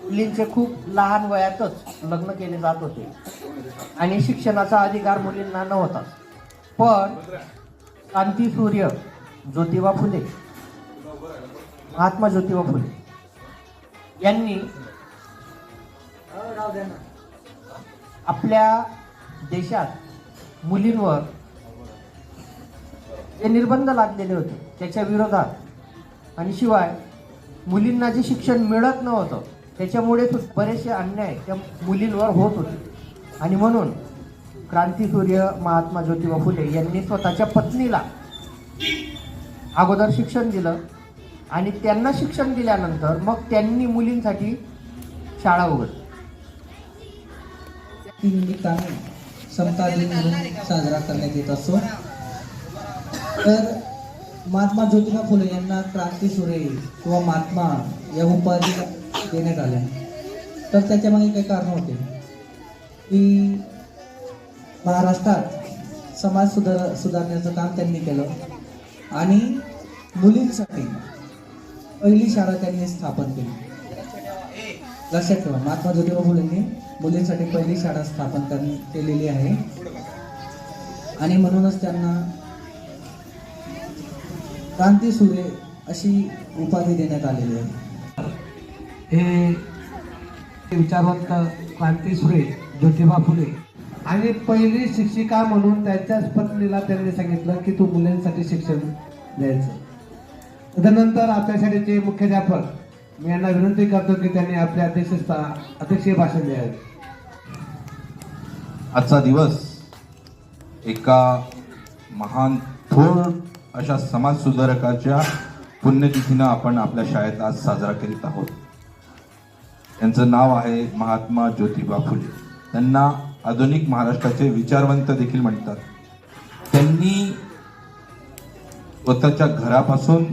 मुलींचे खूप लहान वयातच लग्न केले जात होते आणि शिक्षणाचा अधिकार मुलींना नव्हता. पण क्रांतीसूर्य ज्योतिबा फुले, महात्मा ज्योतिबा फुले यांनी आपल्या देशात मुलींवर जे निर्बंध लादलेले होते त्याच्या विरोधात आणि शिवाय मुलींना जे शिक्षण मिळत नव्हतं त्याच्यामुळे बरेचसे अन्याय त्या मुलींवर होत होते. आणि म्हणून क्रांतीसूर्य महात्मा ज्योतिबा फुले यांनी स्वतःच्या पत्नीला अगोदर शिक्षण दिलं आणि त्यांना शिक्षण दिल्यानंतर मग त्यांनी मुलींसाठी शाळा उघडली. निमित्ताने समता दिन म्हणून साजरा करण्यात येत असतो. तर महात्मा ज्योतिबा फुले यांना क्रांतीसूर्य किंवा महात्मा या उपाधी देण्यात आल्या. तर त्याच्यामागे काही कारण होते की महाराष्ट्रात समाज सुधारण्याचं काम त्यांनी केलं आणि मुलींसाठी पहिली शाळा त्यांनी स्थापन केली. लक्षात ठेवा, महात्मा ज्योतिबा फुलेंनी मुलींसाठी पहिली शाळा स्थापन केलेली आहे आणि म्हणूनच त्यांना क्रांतीसूर्य अशी उपाधी देण्यात आलेली आहे. हे विचारवंत क्रांतीसूर्य ज्योतिबा फुले आणि पहिली शिक्षिका म्हणून त्यांच्याच पत्नीला त्यांनी सांगितलं की तू मुलींसाठी शिक्षण द्यायचं. तदनंतर आपल्या शाळेचे मुख्याध्यापक मी यांना विनंती करतो की त्यांनी आपल्या अध्यक्षीय भाषण द्यावे. आजचा दिवस एका महान थोर अशा समाज सुधारकाच्या पुण्यतिथीनं आपण आपल्या शाळेत आज साजरा करीत आहोत. त्यांचं नाव आहे महात्मा ज्योतिबा फुले. त्यांना आधुनिक महाराष्ट्राचे विचारवंत देखील म्हणतात. त्यांनी स्वतःच्या घरापासून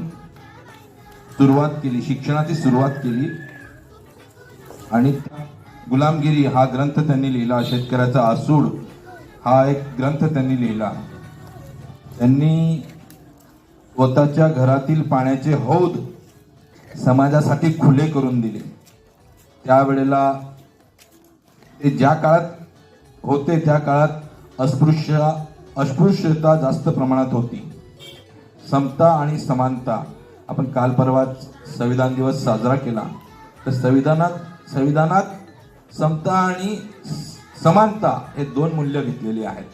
सुरुवात केली, शिक्षणाची सुरुवात केली आणि गुलामगिरी हा ग्रंथ त्यांनी लिहिला. शेतकऱ्याचा आसूड हा एक ग्रंथ त्यांनी लिहिला. त्यांनी स्वतःच्या घरातील पाण्याचे हौद समाजासाठी खुले करून दिले. त्यावेळेला ते ज्या काळात होते त्या काळात अस्पृश्यता जास्त प्रमाणात होती. समता आणि समानता, आपण काल परवाच संविधान दिवस साजरा केला, तर संविधानात समता आणि समानता हे दोन मूल्य घेतलेली आहेत.